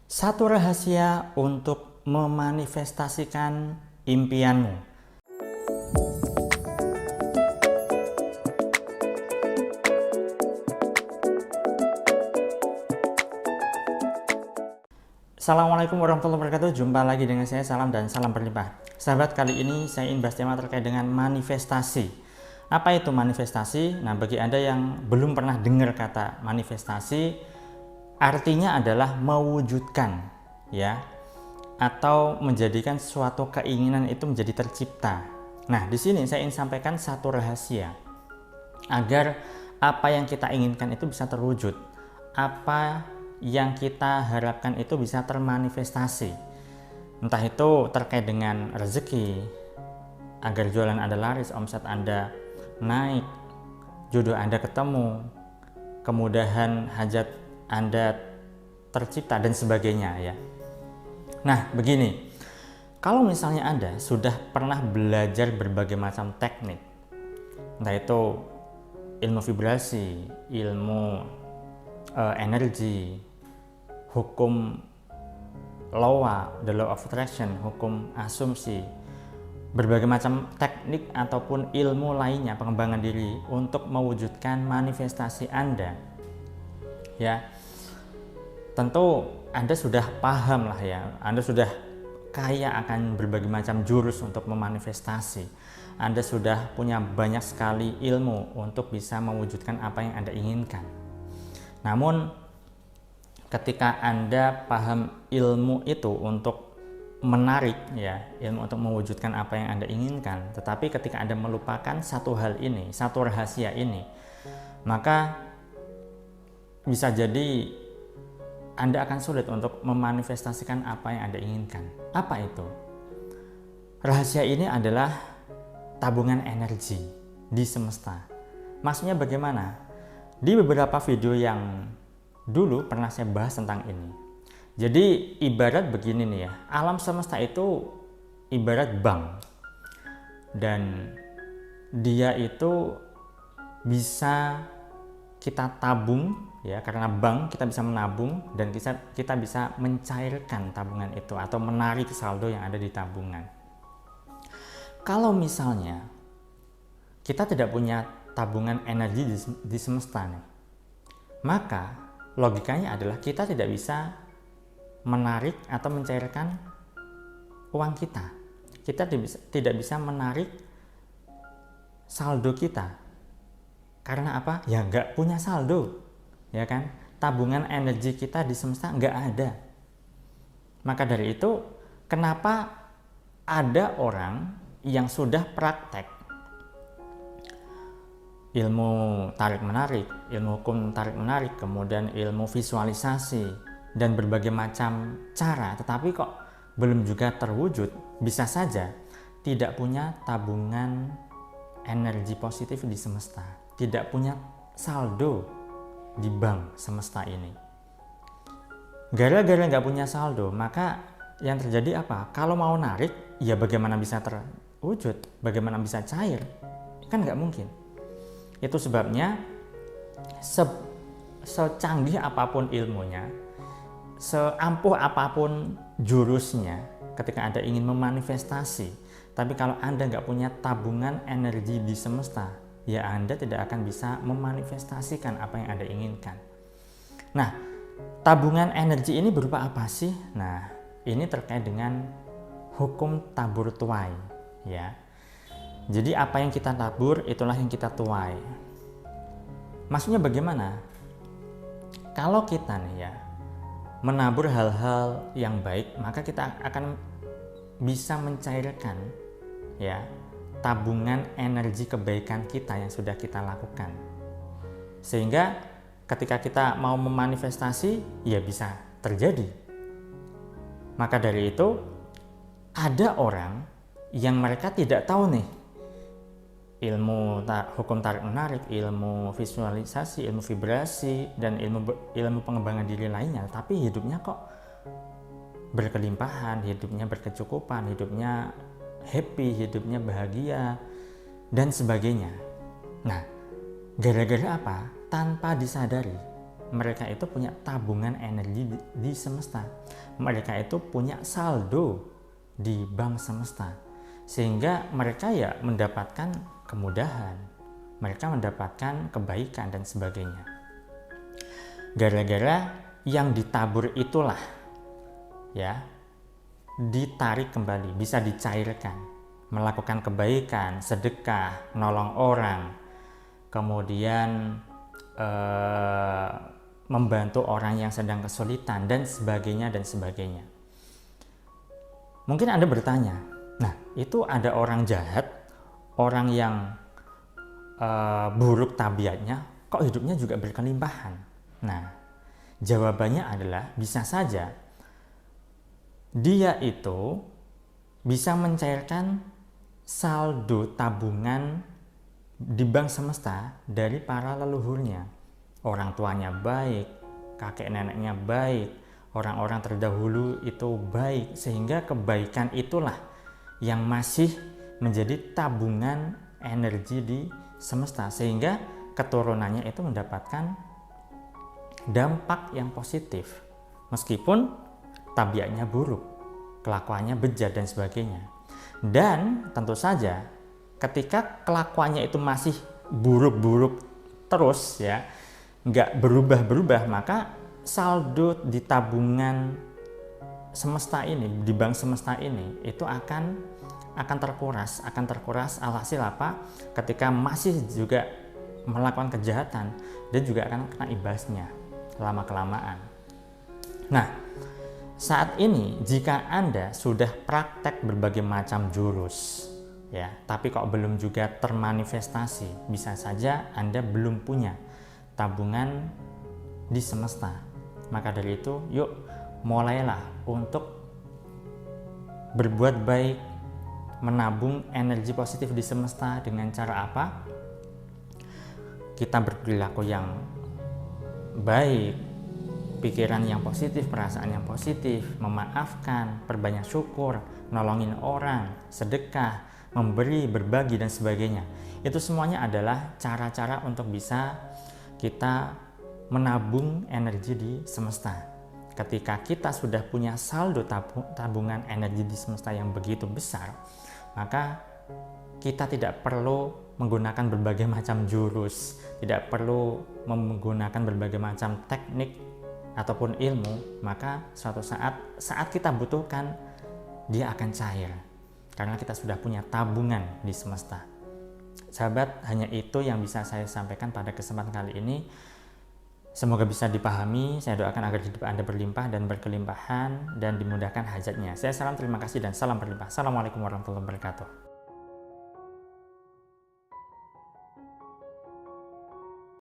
Satu rahasia untuk memanifestasikan impianmu. Assalamualaikum warahmatullahi wabarakatuh. Jumpa lagi dengan saya, salam dan salam berlimpah. Sahabat, kali ini saya ingin bahas tema terkait dengan manifestasi. Apa itu manifestasi? Nah, bagi Anda yang belum pernah dengar kata manifestasi, artinya adalah mewujudkan, ya, atau menjadikan suatu keinginan itu menjadi tercipta. Nah, di sini saya ingin sampaikan satu rahasia agar apa yang kita inginkan itu bisa terwujud, apa yang kita harapkan itu bisa termanifestasi. Entah itu terkait dengan rezeki, agar jualan Anda laris, omset Anda naik, jodoh Anda ketemu, kemudahan hajat Anda tercipta, dan sebagainya, ya. Nah, begini, kalau misalnya Anda sudah pernah belajar berbagai macam teknik, entah itu ilmu vibrasi, ilmu energi, hukum LOA, the law of attraction, hukum asumsi, berbagai macam teknik ataupun ilmu lainnya pengembangan diri untuk mewujudkan manifestasi Anda, ya, tentu Anda sudah paham lah, ya, Anda sudah kaya akan berbagai macam jurus untuk memanifestasi. Anda sudah punya banyak sekali ilmu untuk bisa mewujudkan apa yang Anda inginkan. Namun ketika Anda paham ilmu itu untuk menarik, ya, ilmu untuk mewujudkan apa yang Anda inginkan, tetapi ketika Anda melupakan satu hal ini, satu rahasia ini, maka bisa jadi Anda akan sulit untuk memanifestasikan apa yang Anda inginkan. Apa itu? Rahasia ini adalah tabungan energi di semesta. Maksudnya bagaimana? Di beberapa video yang dulu pernah saya bahas tentang ini. Jadi ibarat begini nih, ya, alam semesta itu ibarat bank, dan dia itu bisa kita tabung, ya, karena bank kita bisa menabung dan kita bisa mencairkan tabungan itu atau menarik saldo yang ada di tabungan. Kalau misalnya kita tidak punya tabungan energi di semesta nih, maka logikanya adalah kita tidak bisa menarik atau mencairkan uang kita. Kita tidak bisa menarik saldo kita. Karena apa? Ya nggak punya saldo, ya kan? Tabungan energi kita di semesta nggak ada. Maka dari itu, kenapa ada orang yang sudah praktek ilmu tarik-menarik, ilmu hukum tarik-menarik, kemudian ilmu visualisasi, dan berbagai macam cara, tetapi kok belum juga terwujud, bisa saja tidak punya tabungan energi positif di semesta, tidak punya saldo di bank semesta ini. Gara-gara nggak punya saldo, maka yang terjadi apa? Kalau mau narik, ya bagaimana bisa terwujud? Bagaimana bisa cair? Kan nggak mungkin. Itu sebabnya secanggih apapun ilmunya, seampuh apapun jurusnya, ketika Anda ingin memanifestasi, tapi kalau Anda nggak punya tabungan energi di semesta, ya Anda tidak akan bisa memanifestasikan apa yang Anda inginkan. Nah, tabungan energi ini berupa apa sih? Nah, ini terkait dengan hukum tabur tuai, ya. Jadi apa yang kita tabur, itulah yang kita tuai. Maksudnya bagaimana? Kalau kita nih, ya, menabur hal-hal yang baik, maka kita akan bisa mencairkan, ya, tabungan energi kebaikan kita yang sudah kita lakukan. Sehingga ketika kita mau memanifestasi, ya bisa terjadi. Maka dari itu, ada orang yang mereka tidak tahu nih ilmu hukum tarik-menarik, ilmu visualisasi, ilmu vibrasi, dan ilmu pengembangan diri lainnya, tapi hidupnya kok berkelimpahan, hidupnya berkecukupan, hidupnya happy, hidupnya bahagia, dan sebagainya. Nah, gara-gara apa? Tanpa disadari, mereka itu punya tabungan energi di semesta. Mereka itu punya saldo di bank semesta. Sehingga mereka ya mendapatkan kemudahan, mereka mendapatkan kebaikan dan sebagainya. Gara-gara yang ditabur itulah ya ditarik kembali, bisa dicairkan, melakukan kebaikan, sedekah, nolong orang, kemudian membantu orang yang sedang kesulitan dan sebagainya dan sebagainya. Mungkin Anda bertanya, nah itu ada orang jahat, orang yang buruk tabiatnya, kok hidupnya juga berkelimpahan? Nah, jawabannya adalah bisa saja dia itu bisa mencairkan saldo tabungan di bank semesta dari para leluhurnya. Orang tuanya baik, kakek neneknya baik, orang-orang terdahulu itu baik, sehingga kebaikan itulah yang masih menjadi tabungan energi di semesta, sehingga keturunannya itu mendapatkan dampak yang positif meskipun tabiatnya buruk, kelakuannya bejat dan sebagainya. Dan tentu saja ketika kelakuannya itu masih buruk-buruk terus ya, nggak berubah-berubah, maka saldo di tabungan semesta ini, di bank semesta ini itu akan terkuras. Alhasil apa? Ketika masih juga melakukan kejahatan, dia juga akan kena imbasnya lama-kelamaan. Nah, saat ini jika Anda sudah praktek berbagai macam jurus ya, tapi kok belum juga termanifestasi, bisa saja Anda belum punya tabungan di semesta. Maka dari itu, yuk mulailah untuk berbuat baik, menabung energi positif di semesta. Dengan cara apa? Kita berperilaku yang baik, pikiran yang positif, perasaan yang positif, memaafkan, perbanyak syukur, nolongin orang, sedekah, memberi, berbagi dan sebagainya. Itu semuanya adalah cara-cara untuk bisa kita menabung energi di semesta. Ketika kita sudah punya saldo tabungan energi di semesta yang begitu besar, maka kita tidak perlu menggunakan berbagai macam jurus, tidak perlu menggunakan berbagai macam teknik ataupun ilmu, maka suatu saat kita butuhkan, dia akan cair karena kita sudah punya tabungan di semesta. Sahabat, hanya itu yang bisa saya sampaikan pada kesempatan kali ini. Semoga bisa dipahami. Saya doakan agar hidup Anda berlimpah dan berkelimpahan dan dimudahkan hajatnya. Saya salam terima kasih dan salam berlimpah. Assalamualaikum warahmatullahi wabarakatuh.